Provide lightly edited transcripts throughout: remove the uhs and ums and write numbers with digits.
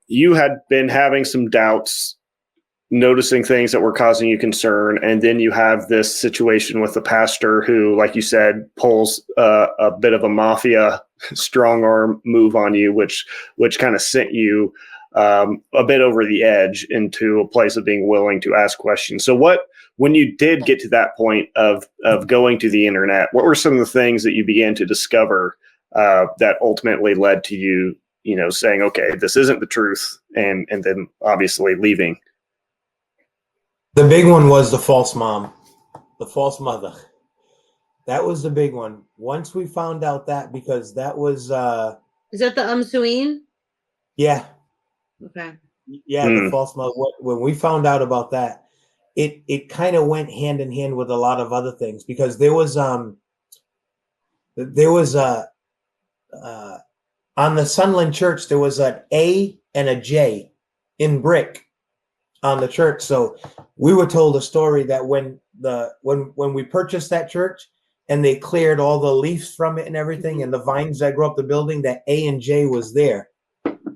you had been having some doubts, noticing things that were causing you concern, and then you have this situation with the pastor who, like you said, pulls a bit of a mafia strong arm move on you, which kind of sent you a bit over the edge into a place of being willing to ask questions. So when you did get to that point of going to the internet, what were some of the things that you began to discover that ultimately led to you, saying, okay, this isn't the truth, and then obviously leaving? The big one was the false mom, the false mother. That was the big one. Once we found out that, because that was... Is that the Ahnsahnghong? Yeah. Okay. Yeah, the false mother. When we found out about that, it kind of went hand in hand with a lot of other things, because there was on the Sunland Church, there was an A and a J in brick on the church. So we were told a story that when we purchased that church and they cleared all the leaves from it and everything, and the vines that grew up the building, that A and J was there.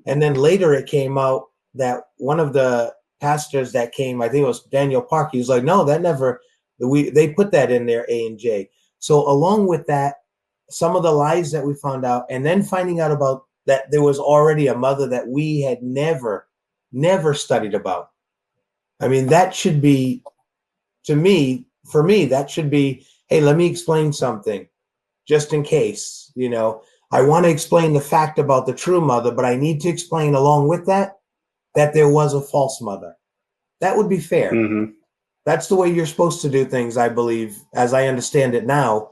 And then later it came out that one of the pastors that came, I think it was Daniel Park, he was like, no, they put that in there, A and J. So along with that, some of the lies that we found out, and then finding out about that there was already a mother that we had never studied about. I mean, that should be, for me, that should be, hey, let me explain something just in case, I want to explain the fact about the true mother, but I need to explain along with that there was a false mother. That would be fair. Mm-hmm. That's the way you're supposed to do things, I believe, as I understand it now,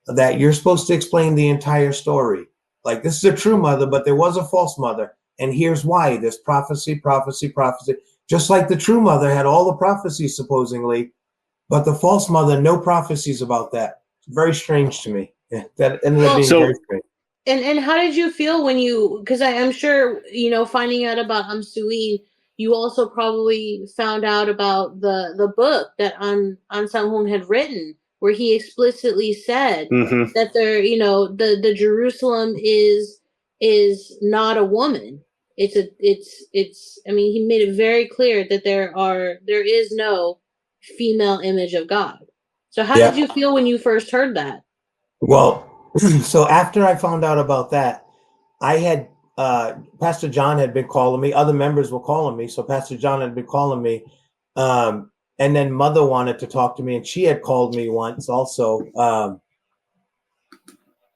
that you're supposed to explain the entire story. Like, this is a true mother, but there was a false mother. And here's why. There's prophecy. Just like the true mother had all the prophecies, supposedly, but the false mother, no prophecies about that. Very strange to me. Yeah, that ended up being very strange. And how did you feel when because I'm sure, finding out about Ahnsahnghong, you also probably found out about the book that Ahnsahnghong had written, where he explicitly said that the Jerusalem is not a woman. I mean, he made it very clear that there is no female image of God. So how did you feel when you first heard that? Well, so after I found out about that, I had Pastor John had been calling me. Other members were calling me. So Pastor John had been calling me. And then Mother wanted to talk to me, and she had called me once also.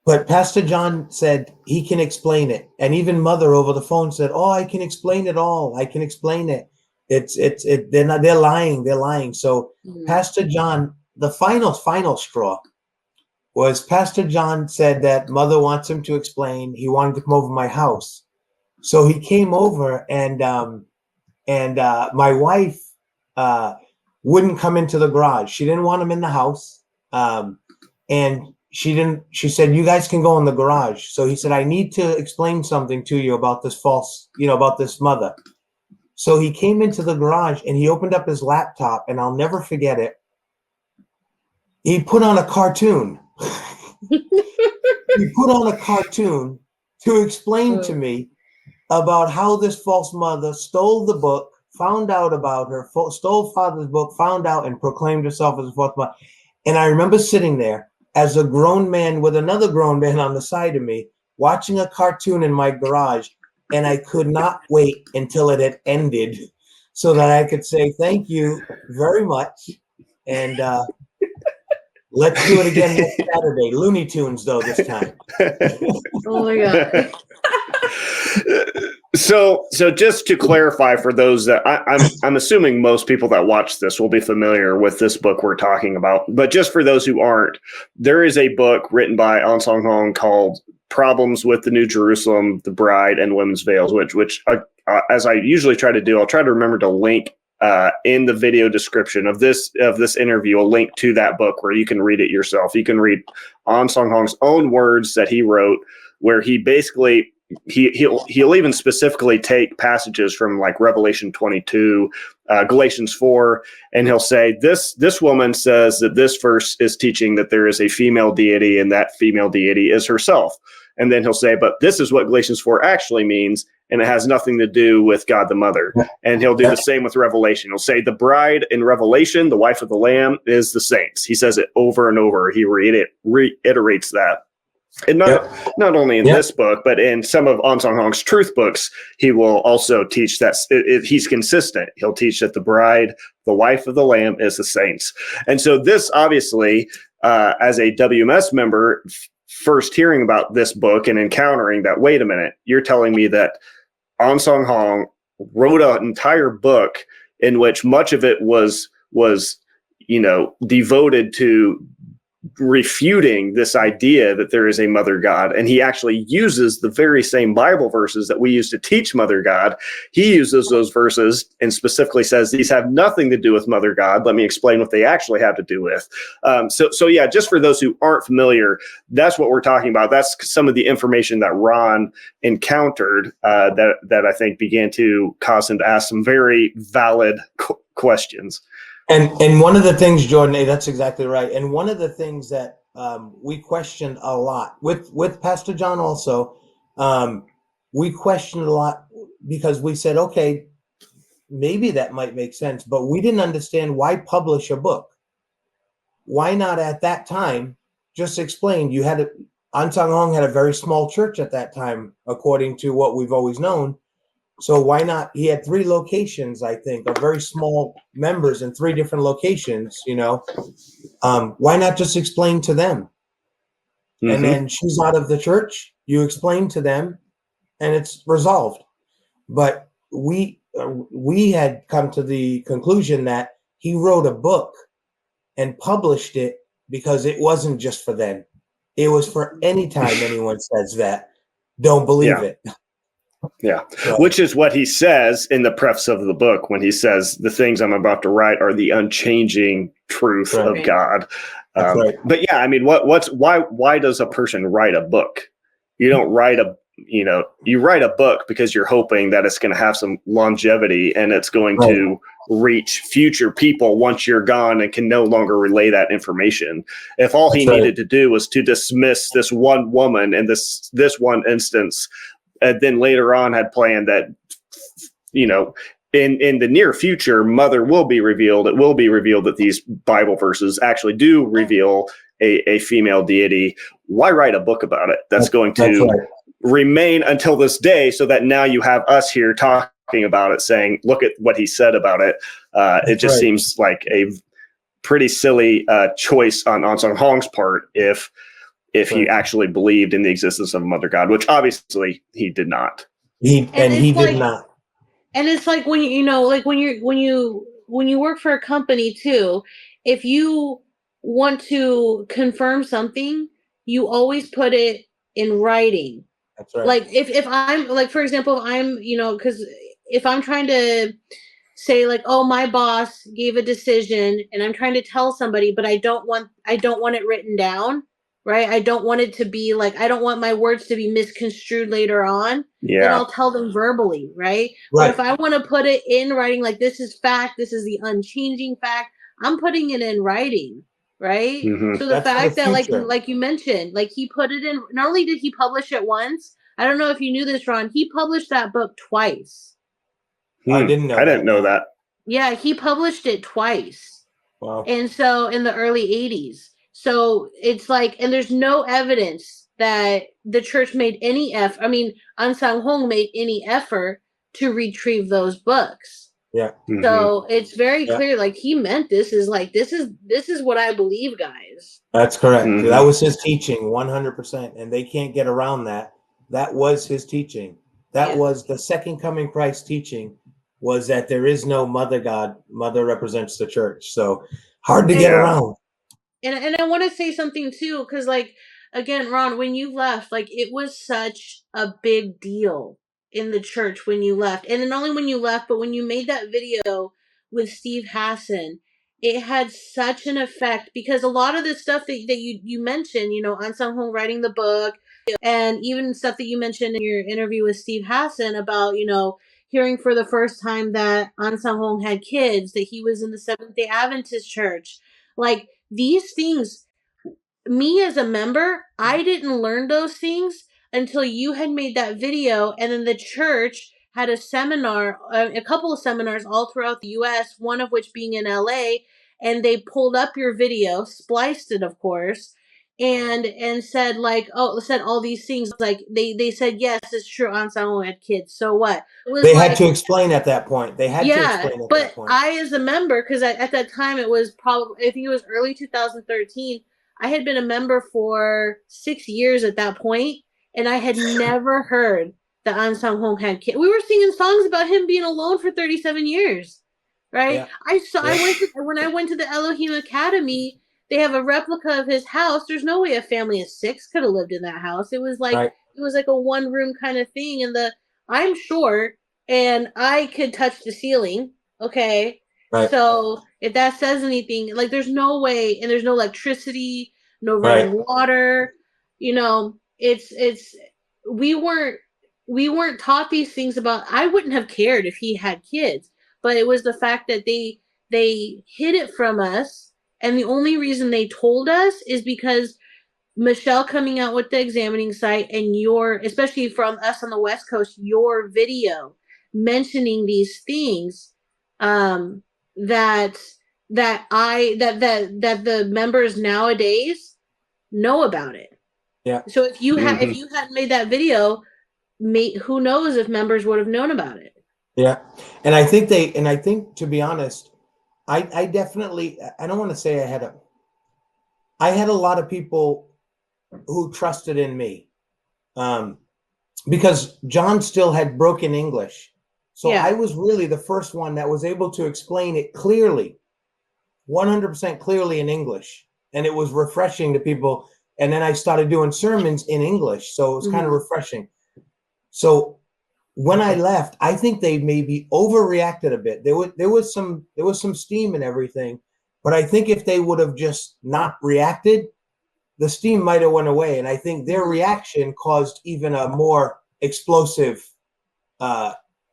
But Pastor John said he can explain it. And even Mother over the phone said, oh, I can explain it all. I can explain it. They're lying. So Pastor John, the final straw was Pastor John said that Mother wants him to explain. He wanted to come over to my house. So he came over, and my wife wouldn't come into the garage. She didn't want him in the house. And she said, you guys can go in the garage. So he said, I need to explain something to you about this about this mother. So he came into the garage and he opened up his laptop, and I'll never forget it. He put on a cartoon. He put on a cartoon to explain to me about how this false mother stole the book, found out about her, stole Father's book, found out, and proclaimed herself as a false mother. And I remember sitting there as a grown man with another grown man on the side of me, watching a cartoon in my garage, and I could not wait until it had ended so that I could say thank you very much, and let's do it again next Saturday. Looney Tunes, though, this time. Oh my God. So just to clarify for those that I'm assuming most people that watch this will be familiar with this book we're talking about, but just for those who aren't, there is a book written by Ahnsahnghong called Problems with the New Jerusalem, the Bride, and Women's Veils, which as I usually try to do, I'll try to remember to link in the video description of this interview, a link to that book where you can read it yourself. You can read Ahnsahnghong's own words that he wrote, where he basically he'll even specifically take passages from like Revelation 22, Galatians 4, and he'll say this woman says that this verse is teaching that there is a female deity, and that female deity is herself. And then he'll say, but this is what Galatians 4 actually means, and it has nothing to do with God the Mother. And he'll do the same with Revelation. He'll say the bride in Revelation, the wife of the Lamb, is the saints. He says it over and over. He reiterates that. And not only in this book, but in some of Ahnsahnghong's truth books, he will also teach that he's consistent. He'll teach that the bride, the wife of the Lamb, is the saints. And so this, obviously, as a WMS member, first hearing about this book and encountering that, wait a minute, you're telling me that Ahnsahnghong wrote an entire book in which much of it was devoted to refuting this idea that there is a mother God. And he actually uses the very same Bible verses that we use to teach mother God. He uses those verses and specifically says these have nothing to do with mother God. Let me explain what they actually have to do with. So yeah, just for those who aren't familiar, that's what we're talking about. That's some of the information that Ron encountered that I think began to cause him to ask some very valid questions. And one of the things, Jordan, that's exactly right. And one of the things that we questioned a lot with Pastor John also, we questioned a lot because we said, okay, maybe that might make sense, but we didn't understand why publish a book. Why not at that time just explain? Ahnsahnghong had a very small church at that time, according to what we've always known. So why not? He had 3 locations, I think, of very small members in 3 different locations, why not just explain to them? Mm-hmm. And then she's out of the church, you explain to them, and it's resolved. But we had come to the conclusion that he wrote a book and published it because it wasn't just for them. It was for any time anyone says that, don't believe it. Yeah, which is what he says in the preface of the book when he says the things I'm about to write are the unchanging truth of God. But yeah, I mean, why does a person write a book? You don't write you write a book because you're hoping that it's going to have some longevity and it's going to reach future people once you're gone and can no longer relay that information. If all he needed to do was to dismiss this one woman in this one instance, and then later on had planned that, in the near future, mother will be revealed. It will be revealed that these Bible verses actually do reveal a female deity. Why write a book about it? That's going to remain until this day, so that now you have us here talking about it, saying, look at what he said about it. It just seems like a pretty silly choice on Ahnsahnghong's part if he actually believed in the existence of a mother God, which obviously he did not. He did not. And it's like when when you work for a company too, if you want to confirm something, you always put it in writing. That's right. Like if I'm like, for example, if I'm, because if I'm trying to say like, oh, my boss gave a decision and I'm trying to tell somebody, but I don't want it written down. Right. I don't want it to be like, I don't want my words to be misconstrued later on. Yeah. Then I'll tell them verbally. Right. But if I want to put it in writing, like this is fact, this is the unchanging fact, I'm putting it in writing. Right. Mm-hmm. So the fact that like you mentioned, like he put it in, not only did he publish it once, I don't know if you knew this, Ron, he published that book twice. I didn't know that. Yeah. He published it twice. Wow. And so in the early 80s. So it's like, and there's no evidence that the church made any effort. I mean, Ahnsahnghong made any effort to retrieve those books. Yeah. Mm-hmm. So it's very clear, like he meant this is what I believe, guys. That's correct. Mm-hmm. That was his teaching, 100%, and they can't get around that. That was his teaching. That was the second coming Christ teaching. Was that there is no mother God. Mother represents the church. So hard to get around. And I want to say something too, because like, again, Ron, when you left, like it was such a big deal in the church when you left. And not only when you left, but when you made that video with Steve Hassan, it had such an effect because a lot of the stuff that you mentioned, Ahnsahnghong writing the book and even stuff that you mentioned in your interview with Steve Hassan about, hearing for the first time that Ahnsahnghong had kids, that he was in the Seventh-day Adventist church. Like, these things, me as a member, I didn't learn those things until you had made that video, and then the church had a seminar, a couple of seminars all throughout the U.S., one of which being in L.A., and they pulled up your video, spliced it, of course, and said like, said all these things. Like they said, yes, it's true, Ahnsahnghong had kids. So what? It was They like, had to explain at that point. yeah, but I, as a member, because at that time it was probably, I think it was early 2013. I had been a member for 6 years at that point, and I had never heard that Ahnsahnghong had kids. We were singing songs about him being alone for 37 years, right? Yeah. When I went to the Elohim Academy, they have a replica of his house. There's no way a family of 6 could have lived in that house. It was like it was like a one room kind of thing, and I'm short and I could touch the ceiling. Okay. Right. So if that says anything, like there's no way, and there's no electricity, no running water, it's we weren't taught these things about. I wouldn't have cared if he had kids, but it was the fact that they hid it from us, and the only reason they told us is because Michelle coming out with the examining site, and especially from us on the West Coast, your video mentioning these things, that the members nowadays know about it. Yeah. So if you hadn't made that video, who knows if members would have known about it. Yeah. And I think to be honest, I definitely, I don't want to say I had a lot of people who trusted in me, because John still had broken English. So I was really the first one that was able to explain it clearly, 100% clearly in English. And it was refreshing to people. And then I started doing sermons in English. So it was kind of refreshing. So when I left, I think they maybe overreacted a bit. There was some steam and everything. But I think if they would have just not reacted, the steam might have went away. And I think their reaction caused even a more explosive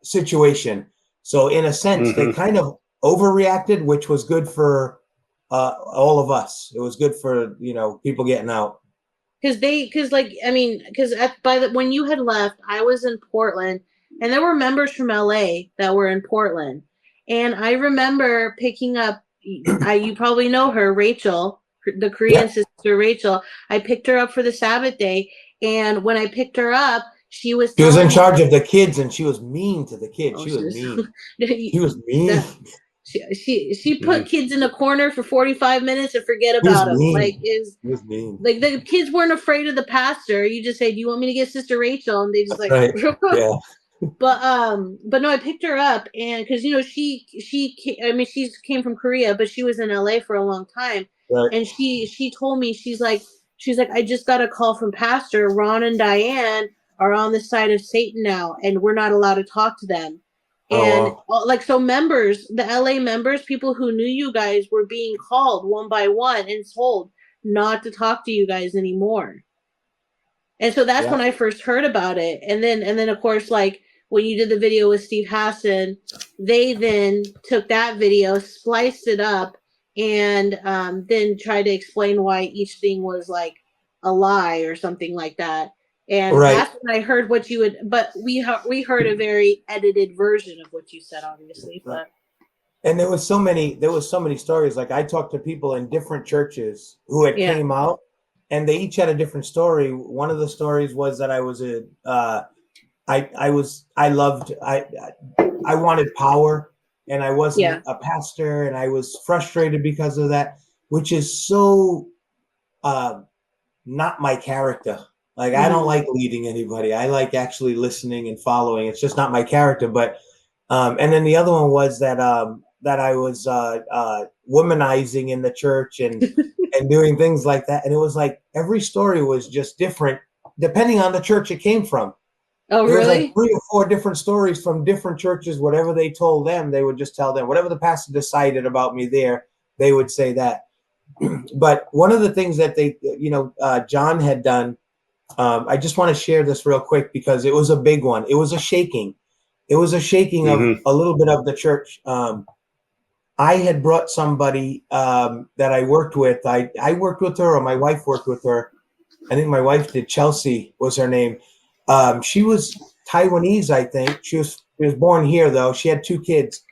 situation. So in a sense, they kind of overreacted, which was good for all of us. It was good for, people getting out. When you had left, I was in Portland, and there were members from LA that were in Portland. And I remember picking up, you probably know her, Rachel, the Korean sister Rachel. I picked her up for the Sabbath day, and when I picked her up, she was in charge of the kids, and she was mean to the kids. She was mean. She was mean. She put kids in a corner for 45 minutes and forget about them. She was mean. Like the kids weren't afraid of the pastor. You just say, "Do you want me to get Sister Rachel?" And they just yeah. But no, I picked her up, and because she came from Korea, but she was in LA for a long time. Right. And she told me, she's like, I just got a call from Pastor Ron and Diane are on the side of Satan now, and we're not allowed to talk to them. And so members, the LA members, people who knew you guys were being called one by one and told not to talk to you guys anymore. And so that's when I first heard about it. And then of course, like when you did the video with Steve Hassan, they then took that video, spliced it up, and then tried to explain why each thing was like a lie or something like that. And that's when I heard what you would, but we heard a very edited version of what you said, obviously. But and there was so many stories. Like I talked to people in different churches who had came out, and they each had a different story. One of the stories was that I wanted power, and I wasn't a pastor, and I was frustrated because of that, which is so not my character. Like, I don't like leading anybody. I like actually listening and following. It's just not my character. But, and then the other one was that I was womanizing in the church and doing things like that. And it was like every story was just different depending on the church it came from. Oh, there really? was like 3 or 4 different stories from different churches. Whatever they told them, they would just tell them. Whatever the pastor decided about me there, they would say that. But one of the things that they, John had done, I just want to share this real quick because it was a big one. It was a shaking. It was a shaking of a little bit of the church. I had brought somebody that I worked with. I worked with her, or my wife worked with her, I think my wife did. Chelsea was her name. She was Taiwanese, I think. She was born here though. She had 2 kids,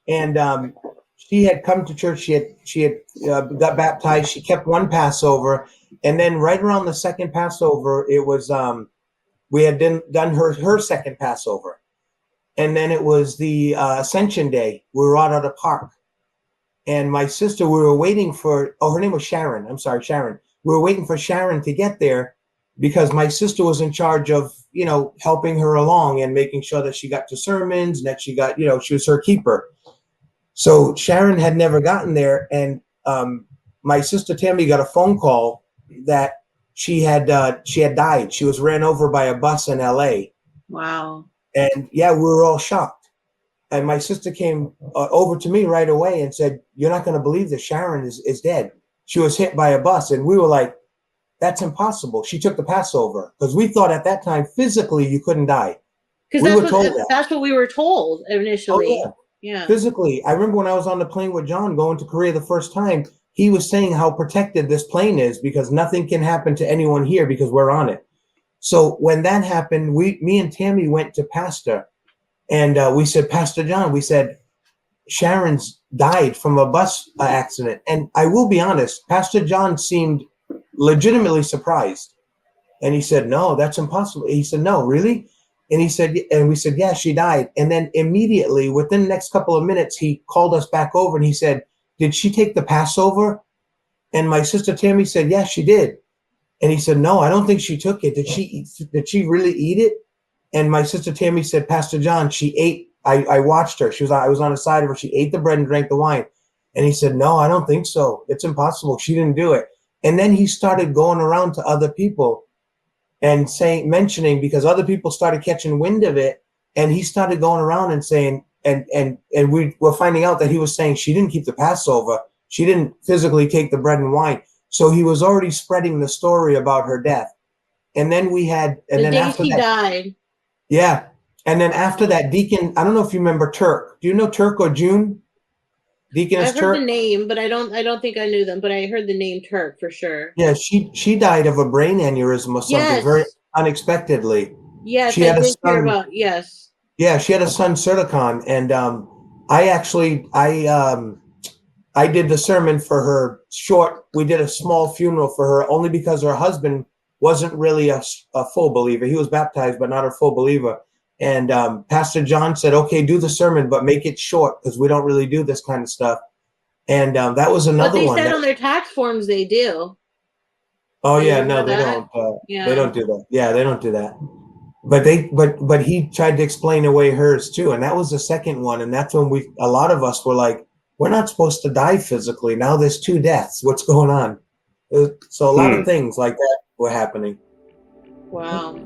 and she had come to church. She had got baptized. She kept one Passover, and then right around the second Passover, it was we had done her second Passover, and then it was the Ascension Day. We were out at a park, and my sister, we were waiting for. Oh, her name was Sharon. I'm sorry, Sharon. We were waiting for Sharon to get there because my sister was in charge of, helping her along and making sure that she got to sermons and that she got, she was her keeper. So Sharon had never gotten there, and my sister Tammy got a phone call that she had died. She was ran over by a bus in L.A. Wow. And yeah, we were all shocked. And my sister came over to me right away and said, "You're not going to believe that Sharon is dead. She was hit by a bus." And we were like, "That's impossible." She took the Passover because we thought at that time physically you couldn't die. Because that's what we were told initially. Oh, yeah. Physically, I remember when I was on the plane with John going to Korea the first time, he was saying how protected this plane is because nothing can happen to anyone here because we're on it. So when that happened, me and Tammy went to Pastor, and we said, "Pastor John," we said, "Sharon's died from a bus accident." And I will be honest, Pastor John seemed legitimately surprised. And he said, "No, that's impossible." He said, "No, really?" And he said, and we said, "Yeah, she died." And then immediately, within the next couple of minutes, he called us back over and he said, "Did she take the Passover?" And my sister Tammy said, "Yeah, she did." And he said, "No, I don't think she took it. Did she really eat it?" And my sister Tammy said, "Pastor John, she ate. I watched her. I was on the side of her. She ate the bread and drank the wine." And he said, "No, I don't think so. It's impossible. She didn't do it." And then he started going around to other people and mentioning, because other people started catching wind of it, and he started going around and saying, and we were finding out that he was saying she didn't keep the Passover. She didn't physically take the bread and wine. So he was already spreading the story about her death. And then we had, and then after that, died. Yeah. And then after that, Deacon, I don't know if you remember Turk. Do you know Turk or June? Deaconess Turk? I heard the name, but I don't think I knew them, but I heard the name Turk for sure. Yeah, she died of a brain aneurysm or something very unexpectedly. Yes, she had I did hear about, yes. Yeah, she had a son, Serticon, and I did the sermon for her short. We did a small funeral for her only because her husband wasn't really a full believer. He was baptized, but not a full believer. And Pastor John said, "Okay, do the sermon, but make it short because we don't really do this kind of stuff." And that was another one. But they said on their tax forms they do. Oh yeah, no, they don't. They don't do that. Yeah, they don't do that. But he tried to explain away hers too, and that was the second one. And that's when a lot of us were like, "We're not supposed to die physically. Now there's 2 deaths. What's going on?" So a lot of things like that were happening. Wow.